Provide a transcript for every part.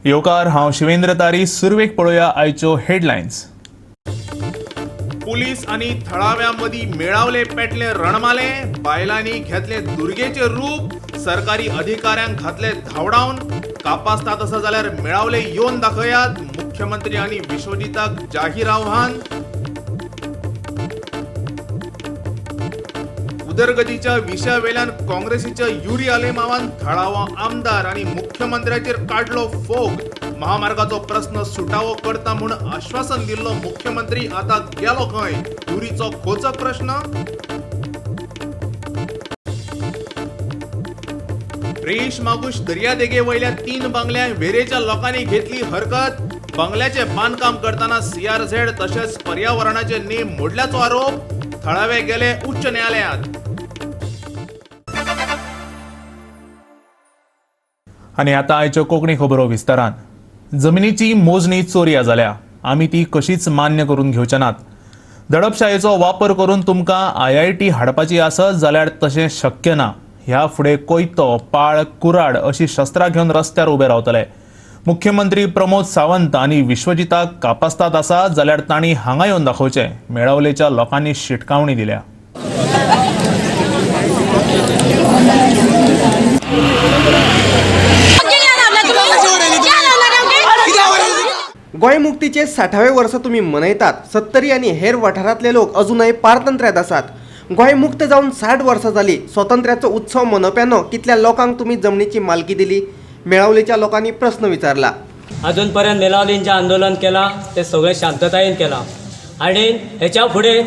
येवकार हांव शिवेंद्र तारी. सुरवेक पळोवया आयच्यो हेडलायन्स. पुलीस आणि थळाव्यांमदी मेळावले पेटले रणमाले. बायलांनी घेतले दुर्गेचे रूप. सरकारी अधिकाऱ्यांक घातले धांवडावन. कापासतात आसा जाल्यार मेळावले येवन दाखयात. मुख्यमंत्री आणि विश्वजिताक जाहीर आव्हान. उदरगतीच्या विशयावेल्यान काँग्रेसीच्या युरी आलेमावान थळावो आमदार आणि मुख्यमंत्र्याचेर काडलो फोग. महामार्गाचो प्रश्न सुटावो करता म्हूण आश्वासन दिल्लो मुख्यमंत्री आता गेलो खंय? युरीचो खोचक प्रश्न. रेश मागुश दर्यादेगे वयल्या 3 बंगल्यांक वेरेच्या लोकांनी घेतली हरकत. बंगल्याचे बांदकाम करताना CRZ तशेंच पर्यावरणाचे नेम मोडल्याचो आरोप. थळावे गेले उच्च न्यायालयात. आनी आतां आयच्यो कोंकणी खबरो विस्तारान. जमनीची मोजणी चोरया जाल्या आमी ती कशीच मान्य करून घेवचे नात. दडपशायेचो वापर करून तुमकां IIT हाडपाची आसत जाल्यार तशें शक्य ना. ह्या फुडें कोयतो, पाळ, कुराड अशी शस्त्रां घेवन रस्त्यार उबे रावतले. मुख्यमंत्री प्रमोद सावंत आनी विश्वजिताक कापासतात आसा जाल्यार तांणी हांगा येवन दाखोवचें. मेळावलेच्या लोकांनी शिटकावणी दिल्या. गोंय मुक्तीचे 60वे वर्स तुम्ही मनयतात. सत्तरी आणि हेर वाठारांतले लोक अजूनही पारतंत्र्यात आसात. गोंय मुक्त जावन 60 वर्सां जाली. स्वातंत्र्याचो उत्सव मनोवप्यानो कितल्या लोकांक तुम्ही जमनीची मालकी दिली? मेळावलेच्या लोकांनी प्रश्न विचारला. अजून पर्यंत मेळावलींचें आंदोलन केलां ते सगळें शांततायेन केलां आनी हेच्या फुडें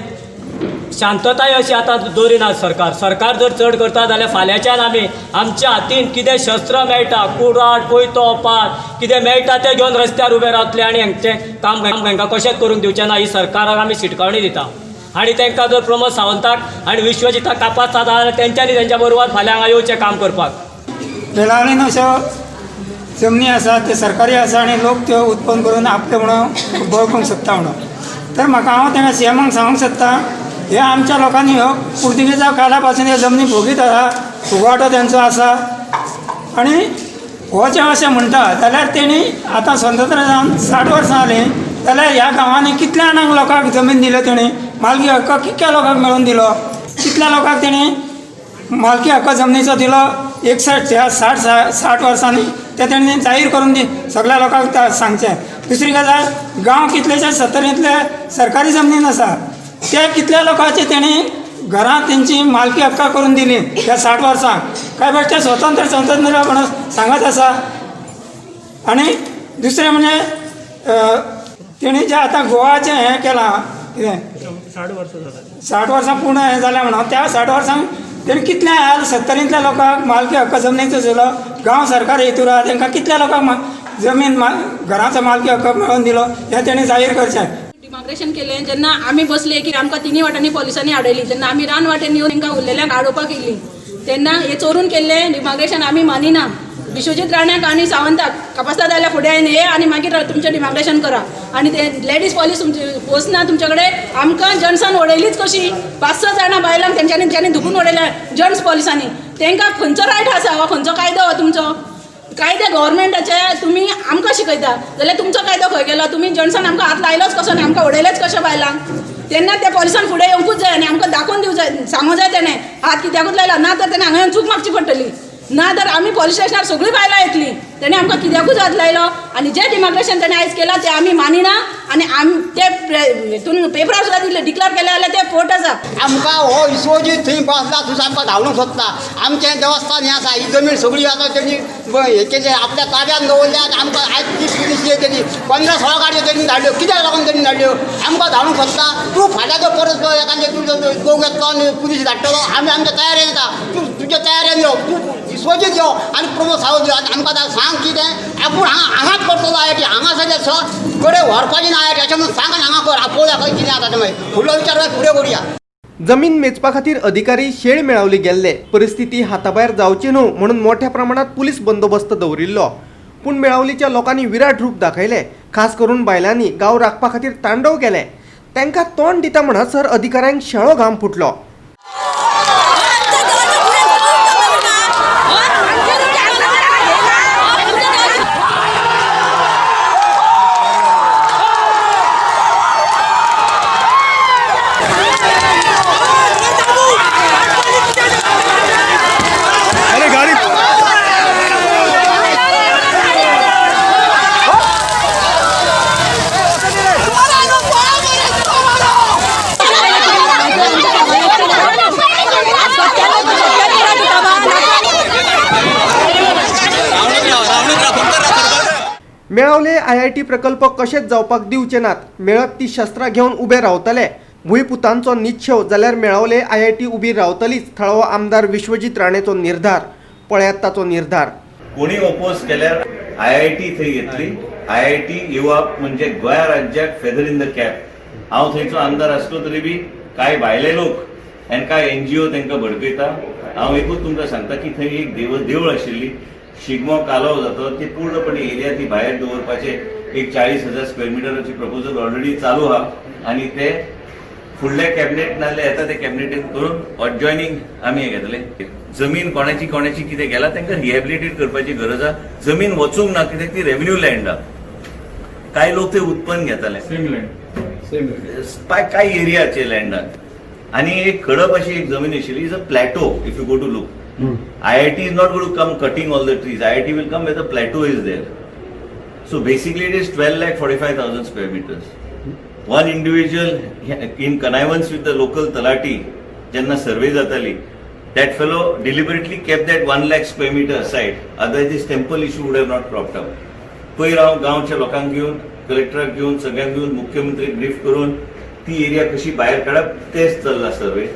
शांतताय अशी आतां दवरिनात सरकार जर चड करता जाल्यार फाल्यांच्यान आमी आमच्या हातीन कितें शस्त्र मेळटा, कुराड, कोयतो, पाळ कितें मेळटा तें घेवन रस्त्यार उबे रावतले आनी हेंचें काम हांकां कशेंच करूंक दिवचें ना ही सरकाराक आमी शिटकावणी दिता. आनी तांकां जर प्रमोद सावंताक आनी विश्वजिताक कापासतात जाल्यार तेंच्यांनी तेंच्या बरोबर फाल्यां हांगा येवचें काम करपाक. मेळावलीन अश्यो जमनी आसा ते सरकारी आसा आनी लोक त्यो उत्पन्न करून आपले म्हणून बळकूंक सोदता म्हणून. तर म्हाका हांव तेंका CMाक सांगूंक सोदता हे आमच्या लोकांनी ह्यो पुर्तुगेजा काळा पासून ह्यो जमनी भोगीत आसा. फुगाटो तेंचो आसा आनी हो जे अशें म्हणटा जाल्यार तेणी आतां स्वतंत्र जावन 60 वर्सां जालीं जाल्यार ह्या गांवांनी कितल्या जाणांक लोकांक जमीन दिल्यो तेणी? मालकी हक्क कितल्या लोकांक मेळून दिलो? कितल्या लोकांक तेणी मालकी हक्क जमनीचो दिलो? 60 वर्सांनी ते तेणी जाहीर करून सगळ्या लोकांक सांगचें. दुसरी गजाल गांव कितलेशे सत्तरींतले सरकारी जमनीन आसा ते कितल्या लोकांचे तेणी घरां तेंची मालकी हक्क करून दिली त्या 60 वर्सांक? कांय बेश्टे स्वतंत्र म्हणून सांगत आसा. आनी दुसरें म्हणजे तेणी जें आतां गोवाचें हें केलां कितें 60 वर्सां पूर्ण हें जालें म्हणून त्या 60 वर्सांक तेणी कितल्या 70रींतल्या लोकांक मालकी हक्क जमनीचो दिलो? गांव सरकारी हेतूर आहा तांकां कितल्या लोकांक जमीन घराचो मालकी हक्क मेळून दिलो हें तेणी जाहीर करचें. डिमार्केशन केलें जेन्ना आमी बसले की आमकां तिनी वाटांनी पोलिसांनी आडयली तेन्ना आमी रान वाटेन येवन तांकां उरलेल्यांक आडोवपाक येयली. तेन्ना हे चोरून केल्लें डिमार्केशन आमी मानिना. विश्वजीत राणाक आनी सावंताक कापासतात जाल्यार फुडें आयन ये आनी मागीर तुमचें डिमार्केशन करा. आनी ते लेडीज पोलीस पोस्ट ना तुमचे कडेन? आमकां जेंट्सान उडयलीच कशी? 5-6 जाणां बायलांक तेंच्यांनी धुकून उडयल्या जेंट्स पोलिसांनी. तांकां खंयचो रायट आसा हो? खंयचो कायदो हो तुमचो? कायदे गव्हर्मेंटाचे तुमी आमकां शिकयता जाल्यार तुमचो कायदो खंय गेलो? तुमी जेंट्सान आमकां हात लायलोच कसो आनी आमकां उडयलेच कशें बायलांक? तेन्ना त्या पोलिसान फुडें येवंकूच जाय आनी आमकां दाखोवन दिवं जाय, सांगूं जाय तेणें हात कित्याकूच लायला. ना तर तेणें हांगा चूक मागची पडटली. ना तर आमी पोलीस स्टेशनार सगळीं बायलां येतलीं. तेणें आमकां कित्याकूच हात लायलो आनी जें डिमार्केशन तेणें आयज केलां तें आमी मानिना. आनी ते हितून पेपरार सुद्दां दिल्लें डिक्लेअर केलें जाल्यार ते फोट आसा. आमकां हो विश्वजीत थंय बसला थंय आमकां धांवूंक सोदता. आमचें देवस्थान हें आसा, ही जमीन सगळी आसा तेणी हे केलें आपल्या ताब्यान दवरल्या आनी आमकां आयज ती पुलीस हे केली. 15-16 गाडयो तेणी धाडल्यो. कित्याक लागून तेणी धाडल्यो? आमकां धांवूंक सोदता. तूं फाल्यां जर परत एखादें तुजो दोग येतलो आनी पुलीस धाडटलो आमी आमच्या तयारेन येता. तूं तुज्या तयारेन यो. तूं विश्वजीत यो आनी प्रमोद सावंत यो आनी आमकां सांग कितें आपूण हांगाच करतलो IIT हांगा सगळें कडेन व्हरपाची ना IIT अशें म्हणून सांग आनी हांगा कर. पळोवया खंय कितें जाता तें मागीर फुडलो विचार फुडें करुया. जमीन मेजपा खातीर अधिकारी शेळ मेळावली गेल्ले. परिस्थिती हाताबाहेर जावची न्हू म्हणून मोठ्या प्रमाणात पुलीस बंदोबस्त दवरिल्लो. पूण मेळावलीच्या लोकांनी विराट रूप दाखयले. खास करून बायलांनी गांव राखपा खातीर तांडव केले. तांकां तोंड दिता म्हणसर अधिकाऱ्यांक शेळो घाम फुटलो. मेळावले IIT प्रकल्प कशेच जावपाक दिवचे नात, मेळत ती शस्त्रां घेवन उबे रावतले, भुंयपुतांचो निश्चय जाल्यार मेळावले IIT उबी रावतलीच, थळावो आमदार विश्वजीत राणेचो निर्धार. पळयात ताचो निर्धार. कोणी ओपोज केल्यार IIT थंय घेतली. IIT युवक म्हणजे गोंया राज्याक फेदर इन द कॅप. हांव थंयचो आमदार आसलो तरी बी कांय भायले लोक आनी कांय NGO तांकां भडकयता. हांव एकूच तुमकां सांगता की थंय एक देवूळ आशिल्ली, शिगमो कालो जातो, ती पूर्णपणे एरिया ती भायर दवरपाचे एक 40,000 स्क्वेअर मिटराची प्रपोजल ऑलरेडी चालू आहा आनी ते फुडले कॅबिनेट नासले येता ते कॅबिनेटीन करून अडजॉयनिंग आमी हे घेतले. जमीन कोणाची कितें गेला तांकां रिहॅबिलिटेट करपाची गरज आहा. जमीन वचूंक ना कित्याक ती रेव्हेन्यू लँड आहा. कांय लोक ते उत्पन्न घेताले कांय एरियाचे लँडात आनी एक खडप अशी एक जमीन आशिल्ली. Is a plateau if you go to look. IIT is not going to come cutting all the trees. IIT will come where the plateau is there. So basically it is 12,45,000 square meters. One individual in connivance with the local talati, jenna survey jatali, that fellow deliberately kept that 1 lakh square meter aside. Otherwise this temple issue would have not cropped up. पयर हांव गांवच्या लोकांक घेवन, कलेक्टराक घेवन, सगळ्यांक घेवन मुख्यमंत्रीक brief करून ती एरिया कशी भायर काडप तेच चल्ला सर्वे.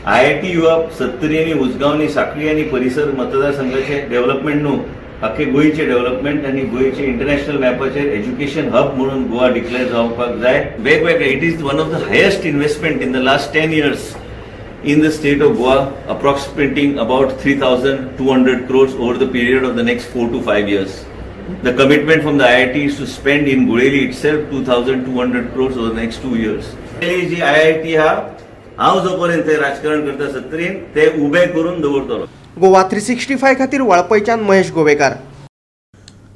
IIT युवक 70 आनी उजगांव सांखळी आनी परिसर मतदारसंघाचे डेव्हलपमेंट न्हू, आख्खे गोंयचे डेव्हलपमेंट आनी गोंयचे इंटरनॅशनल मॅपाचेर एज्युकेशन हब म्हणून गोवा डिक्लेअर जावपाक जाय. वेगवेगळे it is one of the highest investment in the last 10 years in the state of Goa, approximating about 3,200 crores over the period of the next 4 to 5 years. The commitment from the IIT is to spend in Gureli itself 2,200 crores over the next 2 years. जी IIT हा हांव जो पर्यंत ते राजकारण करता 70 ते उबे करून दवरतलो. गोवा 365 खातीर वाळपयच्यान महेश गोवेकार.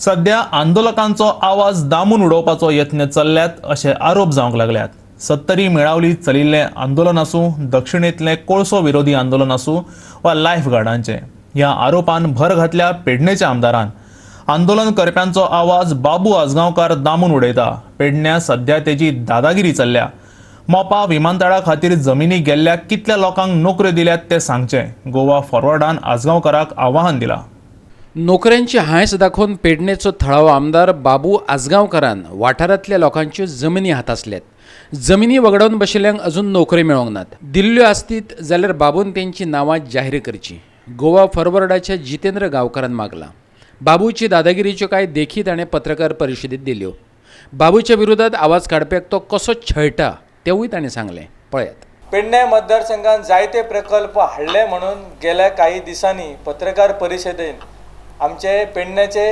सध्या आंदोलकांचो आवाज दामून उडोवपाचो यत्न चल्ल्यात अशे आरोप जावंक लागल्यात. 70 मेळावली चलिल्लें आंदोलन आसूं, दक्षिणेंतलें कोळसो विरोधी आंदोलन आसूं वा लायफ गार्डांचें, ह्या आरोपान भर घातल्या पेडणेच्या आमदारान. आंदोलन करप्यांचो आवाज बाबू आजगांवकार दामून उडयता. पेडण्यां सध्या तेजी दादागिरी चल्ल्या. मोपा विमानतळा खातीर जमिनी गेल्ल्या कितल्या लोकांक नोकऱ्यो दिल्यात ते सांगचे. गोवा फॉरवर्डान आजगांवकाराक आवाहन दिलां. नोकऱ्यांची हांयस दाखोवन पेडणेचो थळावो आमदार बाबू आजगांवकारान वाठारांतल्या लोकांच्यो जमिनी हातासल्यात. जमिनी वगडावन बशिल्ल्यांक अजून नोकरी मेळोंक नात. दिल्ल्यो आसतीत जाल्यार बाबून तेंची नांवां जाहीर करची. गोवा फॉरवर्डाच्या जितेंद्र गांवकारान मागलां. बाबूची दादागिरीच्यो कांय देखी ताणें पत्रकार परिशदेंत दिल्यो. बाबूच्या विरोधात आवाज काडप्याक तो कसो छळटा तेवूय ताणें सांगलें. पळयात. पेडणे मतदारसंघात जायते प्रकल्प हाडले म्हणून गेल्या काही दिसांनी पत्रकार परिशदेन आमचे पेडण्याचे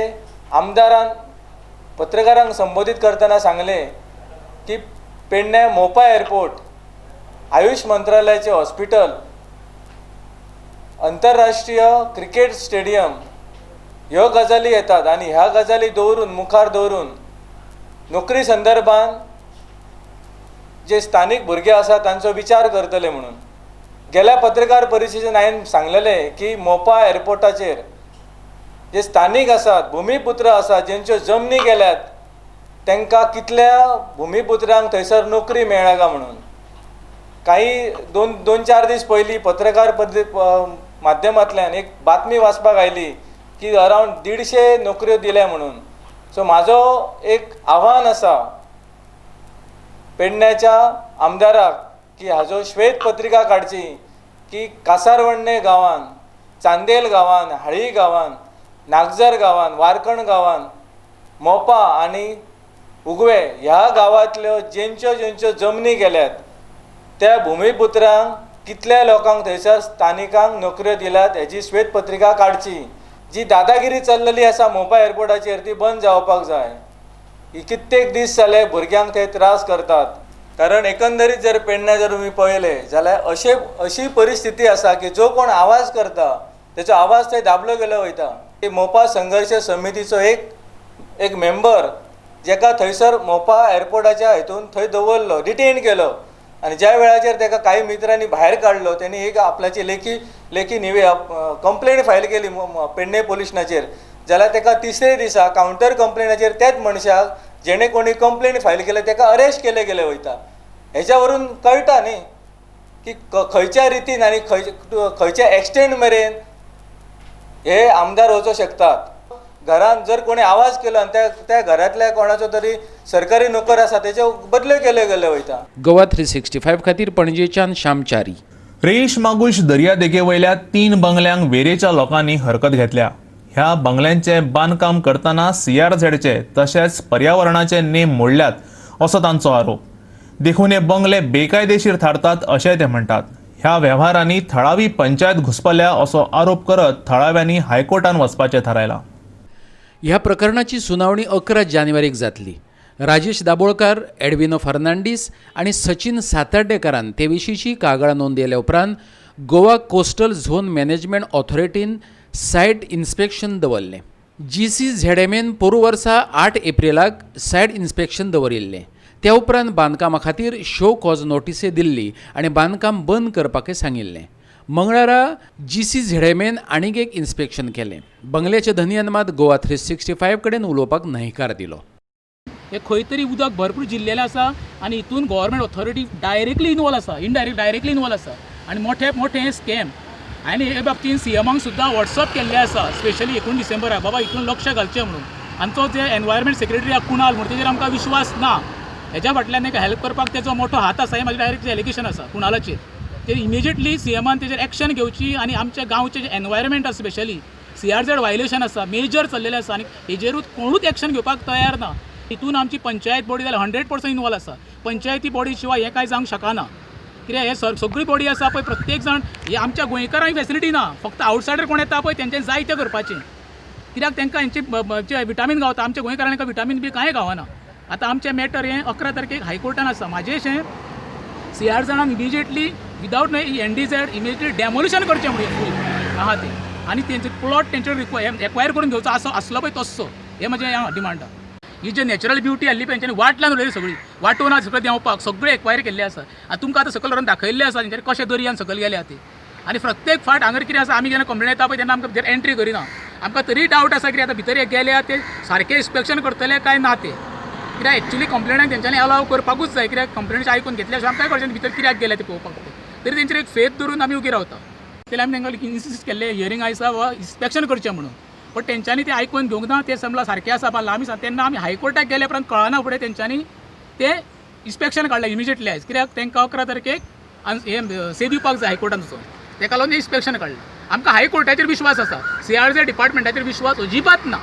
आमदारान पत्रकारांक संबोधित करतना सांगले की पेडणे मोपा एअरपोर्ट, आयुष मंत्रालयाचे हॉस्पिटल, आंतरराष्ट्रीय क्रिकेट स्टेडियम ह्यो गजाली येतात आनी ह्या गजाली दवरून मुखार दवरून नोकरी संदर्भात जे स्थानिक भुरगे आसा तांचो विचार करतले म्हणून. गेल्या पत्रकार परिशदेन हांवें सांगलेलें की मोपा एअरपोर्टाचेर जे स्थानिक आसात, भुमिपुत्र आसात, जेंच्यो जमनी गेल्यात, तांकां कितल्या भुमिपुत्रांक थंयसर नोकरी मेळ्ळ्या काय म्हणून. काही दोन चार दीस पयलीं पत्रकार माध्यमांतल्यान एक बातमी वाचपाक आयली की अरावंड 150 नोकऱ्यो दिल्या म्हणून. सो म्हाजो एक आव्हान आसा पेडण्याच्या आमदाराक की हाजो श्वेत पत्रिका काडची की कासारवण्णे गांवांत, चांदेल गांवांत, हाळी गांवांत, नागजर गांवांत, वारकण गांवांत, मोपा आनी उगवे ह्या गांवांतल्यो जेंच्यो जमनी गेल्यात त्या भुमिपुत्रांक कितल्या लोकांक थंयसर स्थानिकांक नोकऱ्यो दिल्यात हेजी श्वेत पत्रिका काडची. जी दादागिरी चल्लेली आसा मोपा एअरपोर्टाचेर ती बंद जावपाक जाय. ही कित्येक दीस जाले भुरग्यांक ते त्रास करतात. कारण एकंदरीत जर पेडण्या जर तुमी पळयले जाल्यार अशी परिस्थिती आसा की जो कोण आवाज करता तेचो आवाज थंय दाबलो गेलो वयता. मोपा संघर्श समितीचो एक मेंबर जेका थंयसर मोपा एअरपोर्टाच्या हितून थंय दवरलो, डिटेन केलो आनी ज्या वेळाचेर ताका काही मित्रांनी भायर काडलो तेणी एक आपल्याची लेखी कंप्लेंट फायल केली पेडणे पोलीस स्टेशनाचेर. जाल्यार ताका 3रे दिसा कावंटर कंप्लेनाचेर त्याच मनशाक जेणे कोणी कंप्लेंट फायल केले ताका अरेस्ट केले गेले वयता. हेच्या वरून कळटा न्ही की खंयच्या रितीन आनी खंयच्या एक्सटेंट मेरेन हे आमदार वचूं शकतात. घरान जर कोणी आवाज केलो आनी त्या घरांतल्या कोणाचो तरी सरकारी नोकर आसा तेचे बदले केले गेले वयता. गोवा 365 खातीर पणजेच्यान श्यामचारी. रेश मागुश दर्यादेगे वयल्या 3 बंगल्यांक वेरेच्या लोकांनी हरकत घेतल्या. ह्या बंगल्यांचे बांदकाम करतना CRZचे तशेंच पर्यावरणाचे नेम मोडल्यात असो तांचो आरोप. देखून हे बंगले बेकायदेशीर थारतात अशें ते म्हणटात. ह्या वेव्हारांनी थळावी पंचायत घुसपल्या असो आरोप करत थळाव्यांनी हायकोर्टान वचपाचें थारायलां. ह्या प्रकरणाची सुनावणी 11 जानेवारीक जातली. राजेश दाबोळकार, एडविनो फर्नांडीस आणि सचिन सातर्डेकरान ते विशींची कागाळ नोंदयल्या उपरांत गोवा कोस्टल झोन मॅनेजमेंट ऑथॉरिटीन सायट इन्स्पेक्शन दवरलें. GCZMN पोरू वर्सा 8 एप्रिलाक सायट इन्स्पेक्शन दवरिल्लें. त्या उपरांत बांदकामा खातीर शो कॉज नोटीस दिल्ली आनी बांदकाम बंद करपाक सांगिल्लें. मंगळारा GCZMN आनीक एक इन्स्पेक्शन केलें. बंगल्याच्या धनयान मात गोवा 365 कडेन उलोवपाक न्हयकार दिलो. हे खंय तरी उदक भरपूर जिल्लेलें आसा आनी हितून गव्हर्मेंट ऑथॉरिटी डायरेक्टली इनवॉल्व आसा, डायरेक्टली इनवॉल्व आसा आनी मोठे हे स्कॅम. आनी हे बाबतींत CMाक सुद्दां वॉट्सअप केल्लें आसा, स्पेशली 19 डिसेंबराक बाबा हितून लक्ष घालचें म्हणून. आनी तो जे एनवायरमेंट सेक्रेटरी कुणाल म्हणून तेजेर आमकां विश्वास ना. हेच्या फाटल्यान ताका हेल्प करपाक तेजो मोठो हात आसा हें म्हाजें डायरेक्ट एलिगेशन आसा कुणालाचेर. ते इमिजिएटली CMान तेजेर एक्शन घेवची आनी आमच्या गांवचें जे एनवायरमेंट आसा स्पेशली CRZ वायलेशन आसा, मेजर चल्लेलें आसा आनी हेजेरूच कोणूच एक्शन घेवपाक तयार ना. हितून आमची पंचायत बॉडी जाल्यार 100% इनवॉल्व आसा. पंचायती बॉडी शिवाय हें कांय जावंक शकना. कित्याक हे सगळी बॉडी आसा पळय प्रत्येक जाण हे आमच्या गोंयकारांक फेसिलिटी ना. फक्त आवटसायडर कोण येता पळय तेंचें जाय तें करपाचें. कित्याक तांकां हेंचे विटामीन गावता, आमच्या गोंयकारांक विटामीन बी कांय गावना. आतां आमचें मॅटर हें 11 तारखेक हायकोर्टान आसा. म्हाजें अशें CRZान immediately without NDZ immediately demolition करचें म्हणून फूल आहा तें आनी तेंचे प्लॉट तेंचे एक्वायर करून घेवचो आसलो पळय तस्सो. हें म्हजें डिमांड आहा. ही जे नॅचरल ब्युटी आसली पळय तेंच्यांनी वाटल्यान उडयली सगळी. वाटोवन सगळें देंवपाक सगळें एक्वायर केल्लें आसा. आनी तुमकां आतां सकयल व्हरून दाखयल्लें आसा तेंच्यांनी कशें दर्यान सकयल गेल्या ते. आनी प्रत्येक फाट हांगर कितें आसा आमी जेन्ना कंप्लेन येता पळय तेन्ना आमकां भितर एंट्री करिना. आमकां तरी डावट आसा की आतां भितर गेल्या ते सारकें इन्स्पेक्शन करतले काय ना ते. कित्याक एक्चुली कंप्लेनाक तेंच्यांनी अलाव करपाकूच जाय. कित्याक कंप्लेनीचें आयकून घेतल्या शिवाय आमकां कळचें भितर कित्याक गेले ते पळोवपाक. तरी तेंचेर एक फेथ धरून आमी उगी रावता. तेन्ना आमी तांकां इन्सिस्ट केल्लें हियरींग आयसा वा इन्स्पेक्शन करचें म्हणून. पण तेंच्यांनी ते आयकून घेवंक ना. ते समजा सारकें आसा बाल्ला आमी तेन्ना आमी हायकोर्टाक गेल्या उपरांत कळना फुडें तेंच्यांनी ते इन्स्पेक्शन काडलें इमिजिएटली आयज. कित्याक तांकां 11 तारखेक हे से दिवपाक जाय हायकोर्टाचो. तेका लागून इन्स्पेक्शन काडलें. आमकां हायकोर्टाचेर विश्वास आसा, CRZ डिपार्टमेंटाचेर विश्वास अजिबात ना.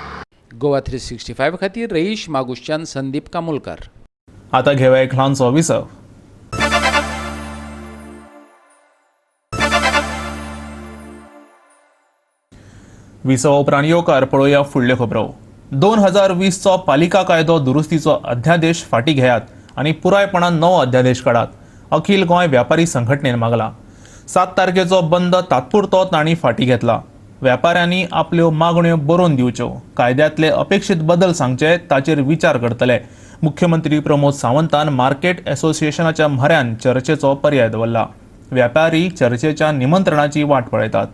गोवा 365 खातीर रईश मागुशच्यान संदीप कामोलकार. आतां घेवया एक ल्हानसो विसव. विसव उपरांत येवकार पळोवया फुडल्यो खबरो. 2020चो पालिका कायदो दुरुस्तीचो अध्यादेश फाटीं घेयात आनी पुरायपणान नवो अध्यादेश काडात. अखिल गोंय व्यापारी संघटनेन मागला. 7 तारखेचो बंद तात्पुरतो तांणी फाटीं घेतला. व्यापाऱ्यांनी आपल्यो मागण्यो बरोवन दिवच्यो, कायद्यांतले अपेक्षीत बदल सांगचे ताचेर विचार करतले. मुख्यमंत्री प्रमोद सावंतान मार्केट असोसिएशनाच्या म्हऱ्यान चर्चेचो पर्याय दवरला. व्यापारी चर्चेच्या निमंत्रणाची वाट पळयतात.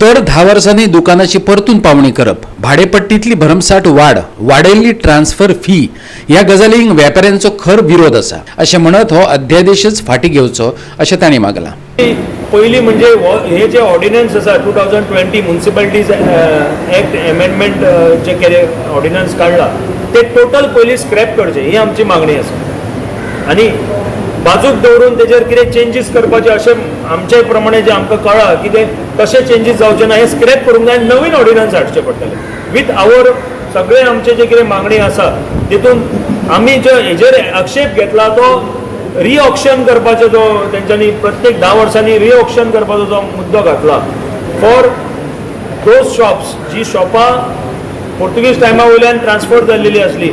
दर 10 वर्सांनी दुकानाची परतून पावणी करप, भाडेपट्टीतली भरमसाट वाड, वाडयल्ली ट्रान्सफर फी ह्या गजालींक व्यापाऱ्यांचो खर विरोध आसा अशें म्हणत हो अध्यादेशच फाटीं घेवचो अशें तांणी मागलां. पयलीं म्हणजे हे जे ऑर्डिनन्स आसा 2020 म्युनिसिपालिटीज एक्ट एमेंडमेंट जे केले ऑर्डिनन्स काडला ते टोटल पयलीं स्क्रॅप करचे ही आमची मागणी आसा. आनी बाजूक दवरून तेजेर कितें चेंजीस करपाचे अशें आमचे प्रमाणे जे आमकां कळ्ळा की ते तशें चेंजीस जावचे ना. हे स्क्रॅप करूंक जाय, नवीन ऑर्डिनन्स हाडचे पडटले विथ आवर सगळे आमचे जे कितें मागणी आसा तितून आमी जो हेजेर आक्षेप घेतला तो रिऑक्शन करपाचो जो तेंच्यांनी प्रत्येक 10 वर्सांनी रिऑक्शन करपाचो जो मुद्दो घातला फॉर दोज शॉप्स जी शॉपां पोर्तुगीज टायमा वयल्यान ट्रान्सफर जाल्लेली आसली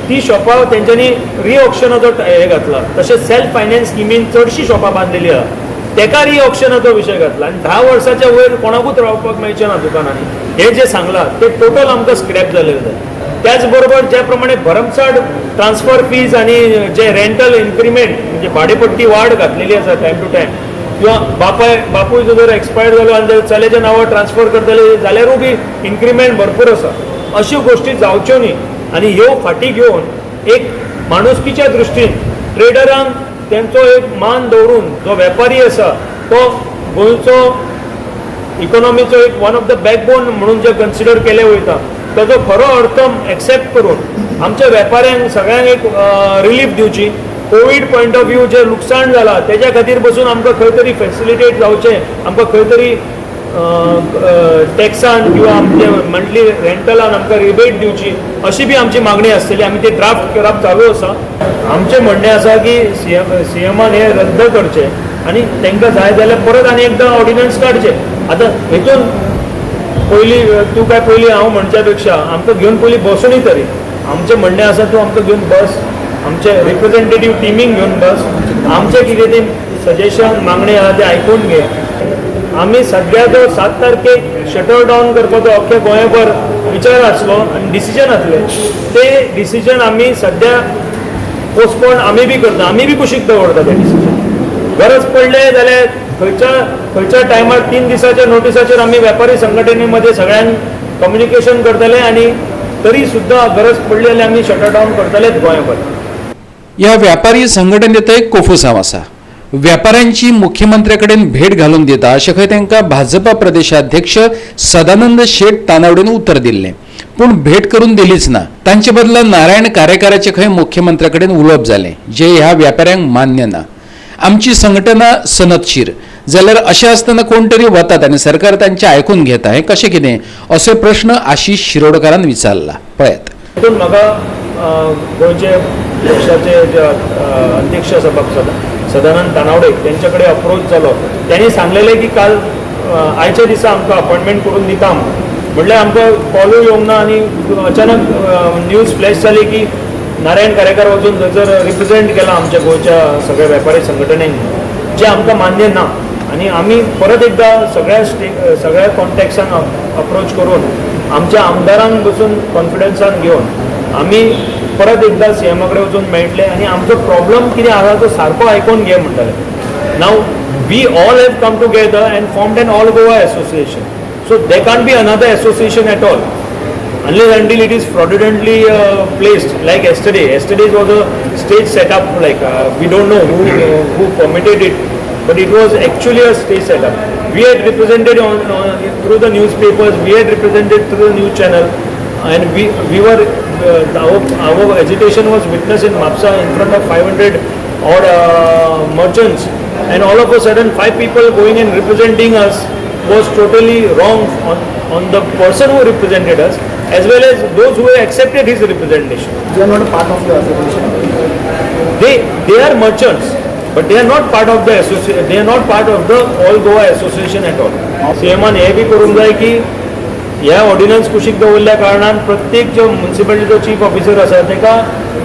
ती शॉपां तेंच्यांनी रिऑक्शनाचो हे घातला. तशेंच सेल्फ फायनान्स स्किमीन चडशीं शॉपां बांदलेली आहा तेका रिऑक्शनाचो विशय घातला. आनी 10 वर्साच्या वयर कोणाकूच रावपाक मेळचें ना दुकानांनी. हे जे सांगलां ते टोटल आमकां स्क्रॅप जालेलें जाय. त्याच बरोबर ज्या प्रमाणे भरमसाट ट्रान्सफर फीज आनी जे रेंटल इन्क्रिमेंट म्हणजे भाडेपट्टी वाड घातलेली आसा टायम टू टायम किंवा बापूय जर एक्सपायर जालो आनी चल्याच्या नांवार ट्रान्सफर करतले जाल्यारूय बी इन्क्रिमेंट भरपूर आसा. अश्यो गोश्टी जावच्यो न्ही. आनी ह्यो फाटीं घेवन एक माणुसकीच्या दृश्टीन ट्रेडरांक तेंचो एक मान दवरून जो वेपारी आसा तो गोंयचो इकॉनॉमीचो एक वन ऑफ द बॅकबोन म्हणून जे कन्सिडर केले वयता ताजो खरो अर्थ एक्सेप्ट करून आमच्या वेपाऱ्यांक सगळ्यांक एक रिलीफ दिवची. कोवीड पॉयंट ऑफ व्यू जे लुकसाण जाला तेज्या खातीर पसून आमकां खंय तरी फॅसिलिटेट जावचें, आमकां खंय तरी टॅक्सान किंवा आमचे मंथली रेंटलान आमकां रिबेट दिवची, अशी बी आमची मागणी आसतली. आमी ते ड्राफ्ट करप चालू आसा. आमचें म्हणणें आसा की सीएमान हे रद्द करचे आनी तांकां जाय जाल्यार परत आनी एकदां ऑर्डिनन्स काडचे. आतां हेतून पयलीं तूं काय पयलीं हांव म्हणच्या पेक्षा आमकां घेवन पयलीं बसूनी तरी. आमचें म्हणणें आसा तूं आमकां घेवन बस, आमचे रिप्रेझेंटेटीव टिमीक घेवन बस, आमचें कितें तें सजेशन मागणी आहा ते आयकून घे. आमी सद्या जो 7 तारखेक शटर डावन करपाचो अख्ख्या गोंयभर विचार आसलो आनी डिसिजन आसलें, ते डिसिजन आमी सद्या पोस्टपोन आमी बी करता, आमी बी कुशीक दवरता तें डिसिजन. गरज पडले जाल्यार खंयच्या टायमार 3 दिसाच्या नोटिसाचेर आमी वेपारी संघटने मध्ये सगळ्यांक कम्युनिकेशन करतले आनी तरी सुद्दां गरज पडली जाल्यार आमी शटर डावन करतलेच गोंयभर. या व्यापारी संघटनेत एक कोफुसांव आसा. व्यापाऱ्यांची मुख्यमंत्र्याकडेन भेट घालून दिता अशें खंय तांकां भाजपा प्रदेशाध्यक्ष सदानंद शेट तानावडेन उत्तर दिल्लें, पूण भेट करून दिलीच ना. तांचे बदला नारायण कारेकाराचे खंय मुख्यमंत्र्याकडेन उलोवप जालें, जे ह्या व्यापाऱ्यांक मान्य ना. आमची संघटना सनदशीर जाल्यार अशें आसतना कोण तरी वतात आनी सरकार तांचें आयकून घेता, हें कशें कितें असो प्रश्न आशिश शिरोडकारान विचारला. पळयात. तितून म्हाका गोंयचे पक्षाचे जे अध्यक्ष आसा पक्षाचे सदानंद तानावडे त्यांचे कडेन अप्रोच जालो. त्यांनी सांगलेलें की काल आयच्या दिसा आमकां अपॉइंटमेंट करून दिता म्हणल्यार आमकां कॉलूय येवंक ना आनी अचानक न्यूज फ्लॅश जाली की नारायण कारेकार वचून थंयसर रिप्रेझेंट केला आमच्या गोंयच्या सगळ्या वेपारी संघटनेक, जे आमकां मान्य ना. आनी आमी परत एकदा सगळ्या कॉन्टॅक्ट्सान अप्रोच करून आमच्या आमदारांक बसून कॉन्फिडन्सान घेवन आमी परत एकदा सीएमा कडेन वचून मेळटले आनी आमचो प्रॉब्लम कितें आसा तो सारको आयकून घे म्हणटाले. नाव we all have come together and formed an all Goa association. So they can't be another association at all unless until it is fraudulently placed like yesterday. Yesterday was a stage setup, like we don't know who permitted it, but it was actually a stage setup. We had represented through the newspapers, we had represented through the news channel, and we were our agitation was witnessed in Mapsa in front of 500 odd merchants, and all of a sudden 5 people going and representing us was totally wrong on the person who represented us as well as those who accepted his representation. They are not a part of the association. They are merchants, but they are not part of the association. They are not part of the All Goa Association at all. सीएमान हे बी करूंक जाय की ह्या ordnance कुशीक दवरल्या कारणान प्रत्येक जो म्युन्सिपालिटीचो चीफ ऑफिसर आसा ताका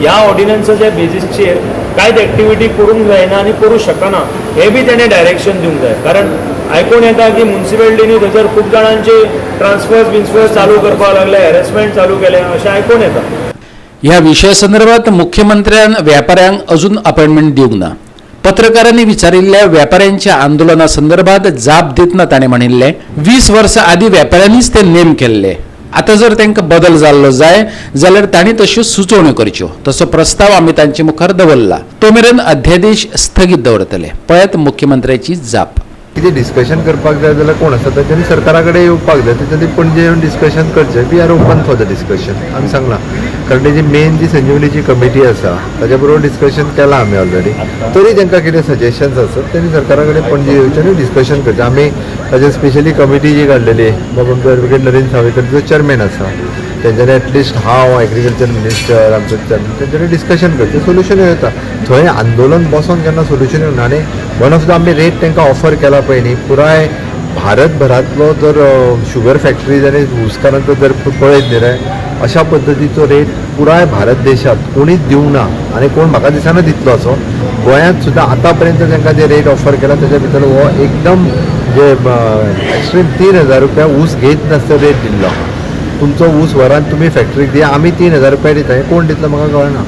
ह्या ऑर्डिनन्साच्या बेजिसचेर कांयच एक्टिविटी करूंक जायना आनी करूं शकना हे बी ताणें डायरेक्शन दिवंक जाय. कारण आयकून येता की म्युन्सिपालिटीनी थंयसर खूब जाणांचे ट्रान्सफर्स चालू करपाक लागले, हॅरेसमेंट चालू केले अशें आयकून येता. ह्या विशयासंदर्भात मुख्यमंत्र्यान व्यापाऱ्यांक अजून अपॉइंटमेंट दिवंक ना. पत्रकारांनी विचारिल्ल्या व्यापाऱ्यांच्या आंदोलना संदर्भात जाप दितना ताणें म्हणिल्लें 20 वर्सां आदीं व्यापाऱ्यांनीच ते नेम केल्ले. आतां जर तांकां बदल जाल्लो जाय जाल्यार तांणी तश्यो सुचोवण्यो करच्यो. तसो प्रस्ताव आमी तांचे मुखार दवरला. तो मेरेन अध्यादेश स्थगीत दवरतले. पळयात मुख्यमंत्र्याची जाप. कितें डिस्कशन करपाक जाय जाल्यार कोण आसा तांच्यांनी सरकारा कडेन येवपाक जाय, तांच्यांनी पणजे येवन डिस्कशन करचें. We are open for the discussion. आमी सांगलां कारण तेजी मेन जी संजीवनीची कमिटी आसा ताच्या बरोबर डिस्कशन केलां आमी ऑलरेडी. तरी तांकां कितें सजेशन्स आसत तेणी सरकारा कडेन पणजे येवचें आनी डिस्कशन करचें. आमी ताजेर स्पेशली कमिटी जी काडलेली बाबा आमचो एडवोकेट नरेंद्र सावयकर जो चेअरमॅन आसा तेंच्यांनी एटलिस्ट हांव एग्रीकल्चर मिनिस्टर आमचो तेंच्यांनी डिस्कशन करचें, सोल्युशन येता. थंय आंदोलन बसोन केन्ना सोल्युशन येवना. आनी वन ऑफ द आमी रेट तांकां ऑफर केला पळय न्ही, पुराय भारतभरांतलो जर शुगर फॅक्टरीज आनी ऊसकारांचो जर पळयत न्ही रे, अशा पद्दतीचो रेट पुराय भारत देशांत कोणीच दिवंक ना आनी कोण म्हाका दिसना दितलो असो. गोंयांत सुद्दां आतां पर्यंत तांकां जे रेट ऑफर केला ताच्या भितर हो एकदम जे एक्स्ट्रीम 3000 रुपया ऊस घेत नासतना रेट दिल्लो. तुमचो ऊस व्हरान तुमी फॅक्टरीक दिया, आमी 3000 रुपया दिता. हें कोण दितलो म्हाका कळना.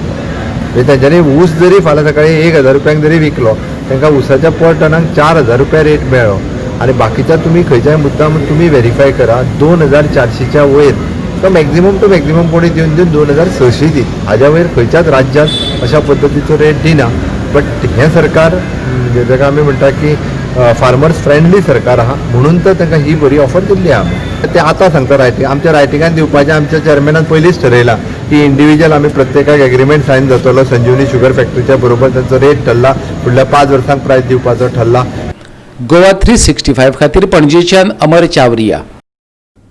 तेंच्यांनी ऊस जरी फाल्यां सकाळी 1000 रुपयांक जरी विकलो तांकां ऊसाच्या पर टनाक 4000 रुपया रेट मेळ्ळो आनी बाकीच्या तुमी खंयच्याय मुद्दाम तुमी व्हेरीफाय करा 2400च्या वयर तो मॅक्झिमम टू मॅक्झिमम कोणी दिवन 2600 दी. हाज्या वयर खंयच्याच राज्यांत अशा पद्दतीचो रेट दिना. बट हें सरकार जाका आमी म्हणटा की फार्मर्स फ्रेंडली सरकार आहा म्हणून तर तांकां ही बरी ऑफर दिल्ली आहा आमी. ते आतां सांगता रायटींग आमच्या रायटिंगान दिवपाचें आमच्या चेअरमॅनान पयलींच ठरयलां की इंडिविज्युअल आमी प्रत्येकाक एग्रीमेंट सायन जातलो. संजीवनी शुगर फॅक्टरीच्या बरोबर तांचो रेट ठरला. फुडल्या 5 वर्सांक प्रायस दिवपाचो ठरला. गोवा 365 खातीर पणजेच्यान अमर चावरिया.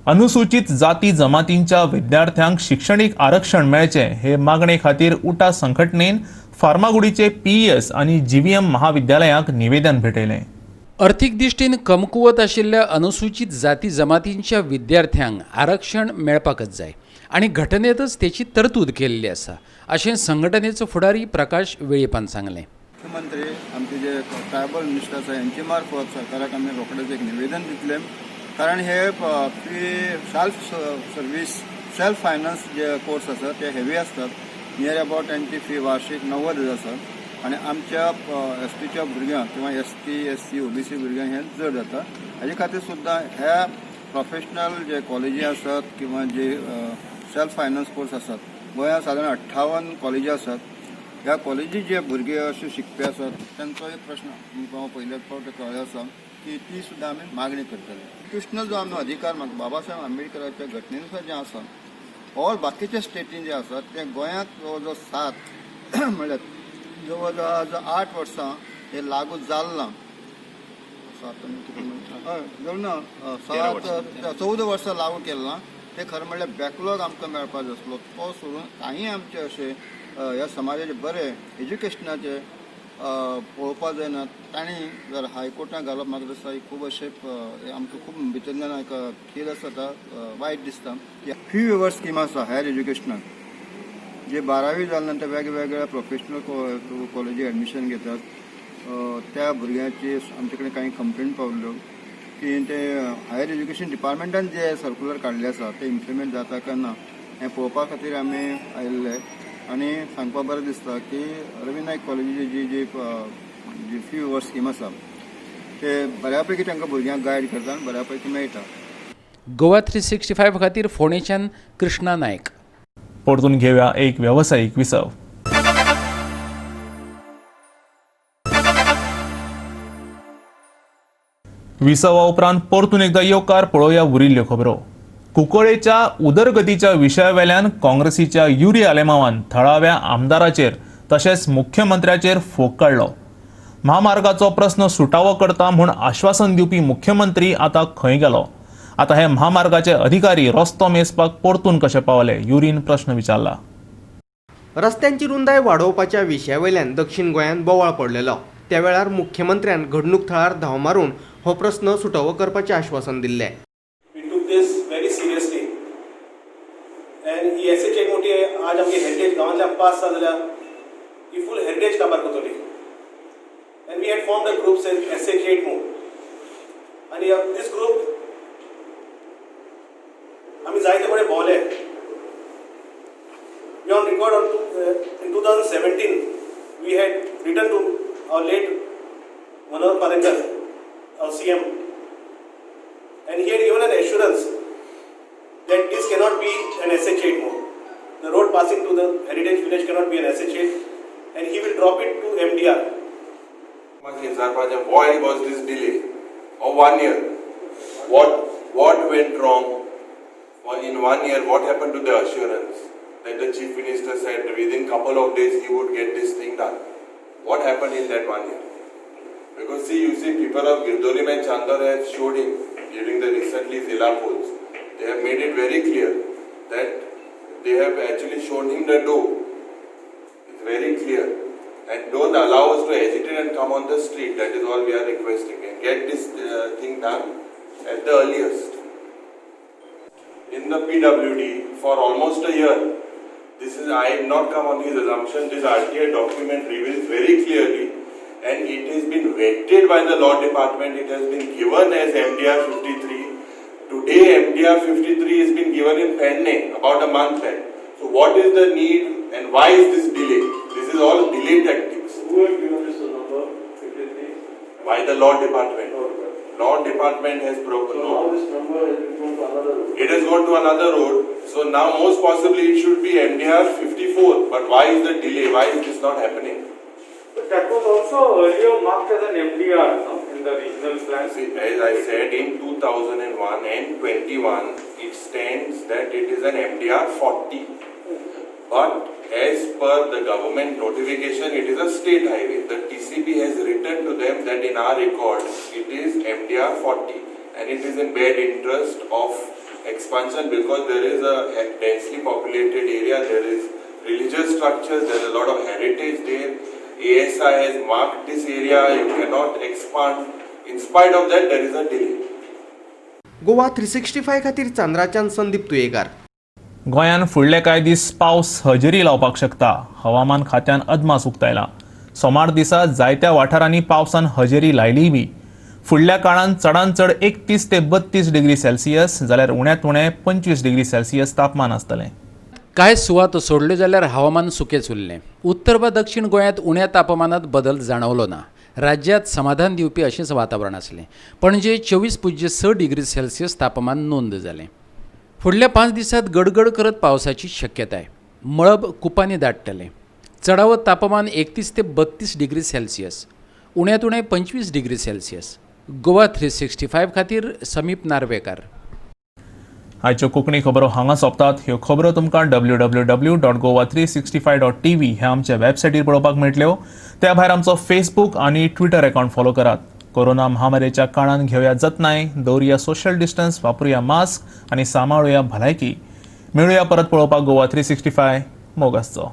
अनुसूचित जाती जमातींच्या विद्यार्थ्यांक शिक्षणीक आरक्षण मेळचे हे मागणे खातीर उटा संघटनेन फार्मागुडीचे PES आनी GVM महाविद्यालयाक निवेदन भेटयलें. अर्थीक दिश्टीन कमकुवत आशिल्ल्या अनुसूचित जाती जमातींच्या विद्यार्थ्यांक आरक्षण मेळपाकच जाय आनी घटनेतच तेची तरतूद केल्ली आसा अशें संघटनेचो फुडारी प्रकाश वेळीपान सांगलें. मुख्यमंत्री आमचे जे ट्रायबल मिनिस्टर आसा यांचे मार्फत सरकाराक आमी रोखडेच एक निवेदन दितले. कारण हे सेल्फ फायनान्स जे कोर्स आसा ते हेवी असतात. नियर अबाउट तांची फी वार्षिक 90,000 आसा आणि आमच्या STच्या भुरग्यांक किंवा ST SC OBC भुरग्यांक हे जड जाता. हाजे खातीर सुद्दां ह्या प्रोफेशनल जे कॉलेजी आसात किंवा जे सेल्फ फायनान्स कोर्स आसात गोंयांत सादारण 58 कॉलेजी आसात. ह्या कॉलेजी जे भुरगे अशे शिकपी आसात तांचो एक प्रश्न तुमकां पयल्याच फावट कळ्ळो आसा की ती सुद्दां आमी मागणी करतले. कॉन्स्टिट्यूशनल जो आमचो अधिकार म्हाका बाबासाहेब आंबेडकराच्या घटनेनुसार जें आसा ऑल बाकीच्या स्टेटीन जे आसात ते गोंयांत जवळ 7 म्हणल्यार जवळ 8 वर्सां हे लागू जाल्लां. 14 वर्सां लागू केल्लां. ते खरें म्हणल्यार बॅकलॉग आमकां मेळपाक जाय आसलो. तो सोडून काही आमचे अशे ह्या समाजाचे बरे एज्युकेशनाचे पळोवपाक जायना. तांणी जर हायकोर्टाक घालप म्हाका दिसता खूब अशें आमकां खूब भितरल्यान फील आसा वायट दिसता. फी वेवर स्कीम आसा हायर एज्युकेशनाक जे 12वी जाले नंतर वेगवेगळ्या प्रोफेशनल कॉलेजी एडमिशन घेतात. त्या भुरग्यांची आमचे कडेन काही कंप्लेंट पावल्यो की ते हायर एज्युकेशन डिपार्टमेंटान जे सर्क्युलर काडले आसा ते इम्प्लिमेंट जाता काय ना हें पळोवपा खातीर आमी आयिल्ले. आनी सांगपाक बरें दिसता की रवी नायक कॉलेजीची जी फी वेवर स्कीम आसा ते बऱ्यापैकी तांकां भुरग्यांक गायड करता आनी बऱ्यापैकी मेळटा. गोवा 365 खातीर फोंडेच्यान कृष्णा नायक. परतून घेवया एक व्यावसायिक विसव. विसवा उपरांत परतून एकदा येवकार पळोवया उरिल्ल्यो खबरो. कुंकळेच्या उदरगतीच्या विशयावेल्यान काँग्रेसीच्या युरी आलेमावान थळाव्या आमदाराचेर तशेंच मुख्यमंत्र्याचेर फोग काडलो. महामार्गाचो प्रस्न सुटावो करता म्हूण आश्वासन दिवपी मुख्यमंत्री आतां खंय गेलो? आता हे महामार्गाचे अधिकारी रस्तो मेजपाक परतून कशे पावले? युरीन प्रश्न विचारला. रस्त्यांची रुंदाय वाडोवपाच्या विशयावेल्यान दक्षिण गोंयांत बोवाळ पडलेलो. त्या वेळार मुख्यमंत्र्यान घडणूक थळार धांव मारून हो प्रस्न सुटावो करपाचें आश्वासन दिल्लें. ही SH एक मोठी आज आमची हेरिटेज गांवांतल्यान पास जाता जाल्यार ही फूल हेरिटेज काबार करतली. And we had form the groups in SH8 move आनी दीस ग्रुप आमी जायते कडेन भोंवले. We on record in 2017 we had written to our late Manohar Parrikar our CM and he had given an assurance that this cannot be an SH8 mode. The road passing to the heritage village cannot be an SH8 and he will drop it to MDR. Why was this delay of 1 year? What went wrong? In 1 year, what happened to the assurance that the Chief Minister said within couple of days he would get this thing done? What happened in that 1 year? Because you see people of Girdolim and Chandar have showed him during the recently Zilla polls. They have made it very clear that they have actually shown him the door. It's very clear. And don't allow us to hesitate and come on the street. That is all we are requesting. And get this thing done at the earliest. In the PWD for almost a year, I have not come on his assumption. This RTI document reveals very clearly, and it has been vetted by the law department. It has been given as MDR 53. Today MDR 53 has been given in Penne, about a month back. So what is the need and why is this delay? This is all delay tactics. Who has given this number 53? By the law department. Law department has broken. So now this number has been gone to another road. It has gone to another road. So now most possibly it should be MDR 54. But why is the delay? Why is this not happening? But that was also earlier marked as an MDR, no? In the region. See, as I said, in 2001 and 21, it stands that it is an MDR 40. But as per the government notification, it is a state highway. The TCB has written to them that in our records, it is MDR 40. And it is in bad interest of expansion because there is a densely populated area, there is religious structures, there is a lot of heritage there. ASI has marked this area, you cannot expand. In spite of that, there is a delay. Goa 365 खातीर चांद्राच्यान संदीप तुयेकार. गोंयान फुडले कांय दीस पावस हजेरी लावपाक शकता. हवामान खात्यान अदमास उक्तायला. सोमार दिसा जायत्या वाठारांनी पावसान हजेरी लायली बी. फुडल्या काळान चडांत चड 31 ते 32 डिग्री सेल्सियस जाल्यार उण्यांत उणें 25 डिग्री सेल्सियस तापमान आसतलें. कांय सुवातो सोडल्यो जाल्यार हवामान सुकेंच उरलें. उत्तर वा दक्षिण गोंयांत उण्या तापमानात बदल जाणवलो ना. राज्यांत समाधान दिवपी अशेंच वातावरण आसलें. पणजे 24.6 डिग्री सेल्सियस तापमान नोंद जालें. फुडल्या 5 दिसांत गडगड करत पावसाची शक्यताय. मळब कुपांनी दाटतलें. चडावत तापमान 31 ते 32 डिग्री सेल्सियस, उण्यांत उणें 25 डिग्री सेल्सियस. गोवा 365 खातीर समीप नार्वेकार. आयच्यो कोंकणी खबरो हांगा सोंपतात. ह्यो खबरो तुमकां www.goa365.tv ह्या आमच्या वेबसायटीर पळोवपाक मेळटल्यो. त्या भायर आमचो फेसबूक आनी ट्विटर अकावंट फॉलो करात. कोरोना महामारीच्या काळान घेवया जतनाय, दवरया सोशल डिस्टन्स, वापरुया मास्क आनी सांबाळुया भलायकी. मेळुया परत पळोवपाक गोवा 365 मोग आसचो.